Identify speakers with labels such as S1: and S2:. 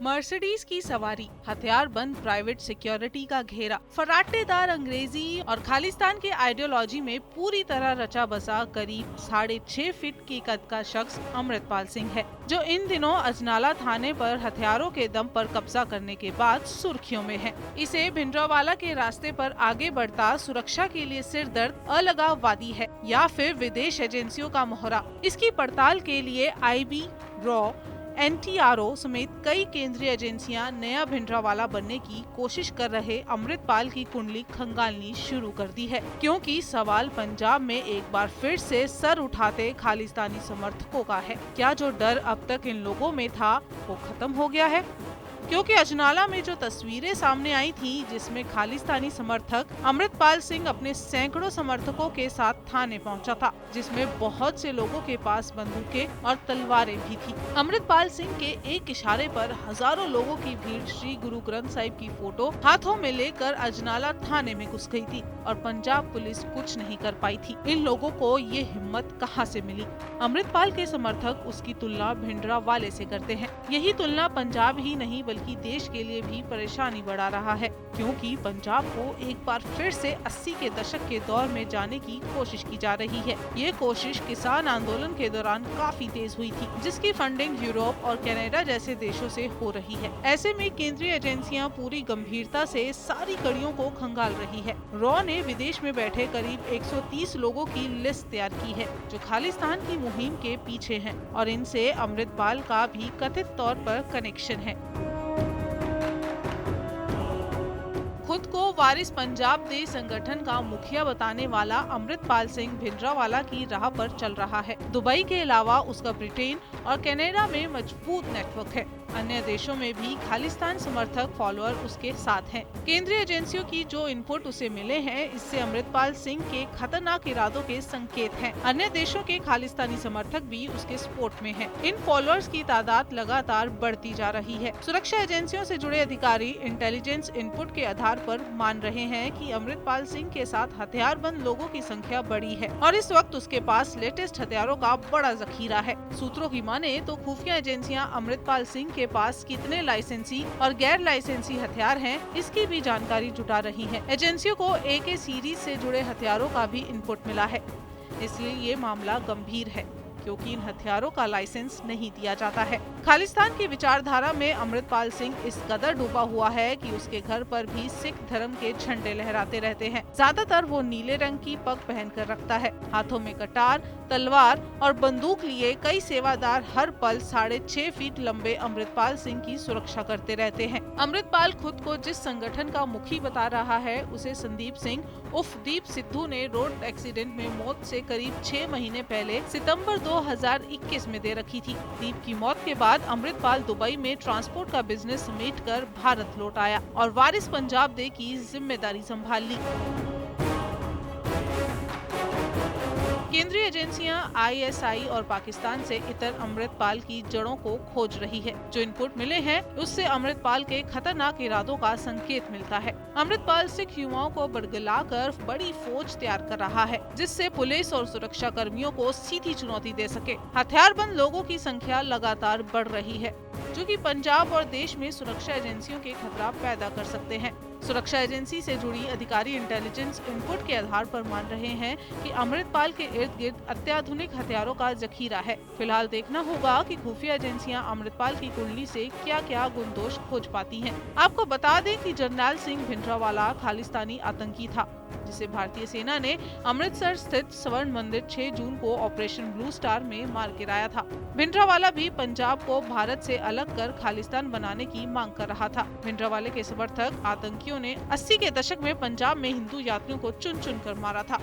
S1: Mercedes की सवारी, हथियार बंद प्राइवेट सिक्योरिटी का घेरा, फराटेदार अंग्रेजी और खालिस्तान के आइडियोलॉजी में पूरी तरह रचा बसा करीब 6.5 फीट की कद का शख्स अमृतपाल सिंह है, जो इन दिनों अजनाला थाने पर हथियारों के दम पर कब्जा करने के बाद सुर्खियों में है। इसे भिंडरावाला के रास्ते पर आगे बढ़ता सुरक्षा के लिए सिरदर्द अलगाववादी है या फिर विदेश एजेंसियों का मोहरा। इसकी पड़ताल के लिए IB, रॉ, NTRO समेत कई केंद्रीय एजेंसियां नया भिंडरावाला बनने की कोशिश कर रहे अमृतपाल की कुंडली खंगालनी शुरू कर दी है, क्योंकि सवाल पंजाब में एक बार फिर से सर उठाते खालिस्तानी समर्थकों का है। क्या जो डर अब तक इन लोगों में था वो खत्म हो गया है? क्योंकि अजनाला में जो तस्वीरें सामने आई थी, जिसमें खालिस्तानी समर्थक अमृतपाल सिंह अपने सैकड़ों समर्थकों के साथ थाने पहुंचा था, जिसमें बहुत से लोगों के पास बंदूकें और तलवारें भी थी। अमृतपाल सिंह के एक इशारे पर हजारों लोगों की भीड़ श्री गुरु ग्रंथ साहिब की फोटो हाथों में लेकर अजनाला थाने में घुस गई थी और पंजाब पुलिस कुछ नहीं कर पाई थी। इन लोगों को ये हिम्मत कहां से मिली? अमृतपाल के समर्थक उसकी तुलना भिंडरावाले से करते हैं। यही तुलना पंजाब ही नहीं बल्कि देश के लिए भी परेशानी बढ़ा रहा है, क्योंकि पंजाब को एक बार फिर से 80 के दशक के दौर में जाने की कोशिश की जा रही है। ये कोशिश किसान आंदोलन के दौरान काफी तेज हुई थी, जिसकी फंडिंग यूरोप और कनाडा जैसे देशों से हो रही है। ऐसे में केंद्रीय एजेंसियां पूरी गंभीरता से सारी कड़ियों को खंगाल रही है। रॉ ने विदेश में बैठे करीब 130 लोगों की लिस्ट तैयार की है, जो खालिस्तान की मुहिम के पीछे हैं, और इनसे अमृतपाल का भी कथित तौर पर कनेक्शन है। खुद को वारिस पंजाब दे संगठन का मुखिया बताने वाला अमृतपाल सिंह भिंडरावाला की राह पर चल रहा है। दुबई के अलावा उसका ब्रिटेन और कनाडा में मजबूत नेटवर्क है। अन्य देशों में भी खालिस्तान समर्थक फॉलोअर उसके साथ हैं। केंद्रीय एजेंसियों की जो इनपुट उसे मिले हैं, इससे अमृतपाल सिंह के खतरनाक इरादों के संकेत हैं। अन्य देशों के खालिस्तानी समर्थक भी उसके सपोर्ट में हैं। इन फॉलोअर्स की तादाद लगातार बढ़ती जा रही है। सुरक्षा एजेंसियों से जुड़े अधिकारी इंटेलिजेंस इनपुट के आधार पर मान रहे हैं कि अमृतपाल सिंह के साथ हथियारबंद लोगों की संख्या बढ़ी है और इस वक्त उसके पास लेटेस्ट हथियारों का बड़ा जखीरा है। सूत्रों की माने तो खुफिया एजेंसियां अमृतपाल सिंह के पास कितने लाइसेंसी और गैर लाइसेंसी हथियार हैं, इसकी भी जानकारी जुटा रही हैं। एजेंसियों को AK सीरीज से जुड़े हथियारों का भी इनपुट मिला है, इसलिए ये मामला गंभीर है, क्योंकि इन हथियारों का लाइसेंस नहीं दिया जाता है। खालिस्तान की विचारधारा में अमृतपाल सिंह इस कदर डूबा हुआ है कि उसके घर पर भी सिख धर्म के झंडे लहराते रहते हैं। ज्यादातर वो नीले रंग की पग पहनकर रखता है। हाथों में कटार, तलवार और बंदूक लिए कई सेवादार हर पल 6.5 फीट लंबे अमृतपाल सिंह की सुरक्षा करते रहते हैं। अमृतपाल खुद को जिस संगठन का मुखी बता रहा है, उसे संदीप सिंह उर्फ दीप सिद्धू ने रोड एक्सीडेंट में मौत से करीब 6 महीने पहले सितंबर 2021 में दे रखी थी। दीप की मौत के बाद अमृतपाल दुबई में ट्रांसपोर्ट का बिजनेस समेटकर भारत लौट आया और वारिस पंजाब दे की जिम्मेदारी संभाल ली। केंद्रीय एजेंसियां ISI और पाकिस्तान से इतर अमृतपाल की जड़ों को खोज रही है। जो इनपुट मिले हैं, उससे अमृतपाल के खतरनाक इरादों का संकेत मिलता है। अमृतपाल सिख युवाओं को बरगलाकर बड़ी फौज तैयार कर रहा है, जिससे पुलिस और सुरक्षा कर्मियों को सीधी चुनौती दे सके। हथियारबंद लोगों की संख्या लगातार बढ़ रही है, जो कि पंजाब और देश में सुरक्षा एजेंसियों के खतरा पैदा कर सकते हैं। सुरक्षा एजेंसी से जुड़ी अधिकारी इंटेलिजेंस इनपुट के आधार पर मान रहे हैं कि अमृतपाल के इर्द गिर्द अत्याधुनिक हथियारों का जखीरा है। फिलहाल देखना होगा कि खुफिया एजेंसियां अमृतपाल की कुंडली से क्या क्या गुणदोष खोज पाती हैं। आपको बता दें कि जरनैल सिंह भिंडरावाला खालिस्तानी आतंकी था, जिसे भारतीय सेना ने अमृतसर स्थित स्वर्ण मंदिर 6 जून को ऑपरेशन ब्लू स्टार में मार गिराया था। भिंडरावाला भी पंजाब को भारत से अलग कर खालिस्तान बनाने की मांग कर रहा था। भिंडरावाले के समर्थक आतंकियों ने 80 के दशक में पंजाब में हिंदू यात्रियों को चुन चुन कर मारा था।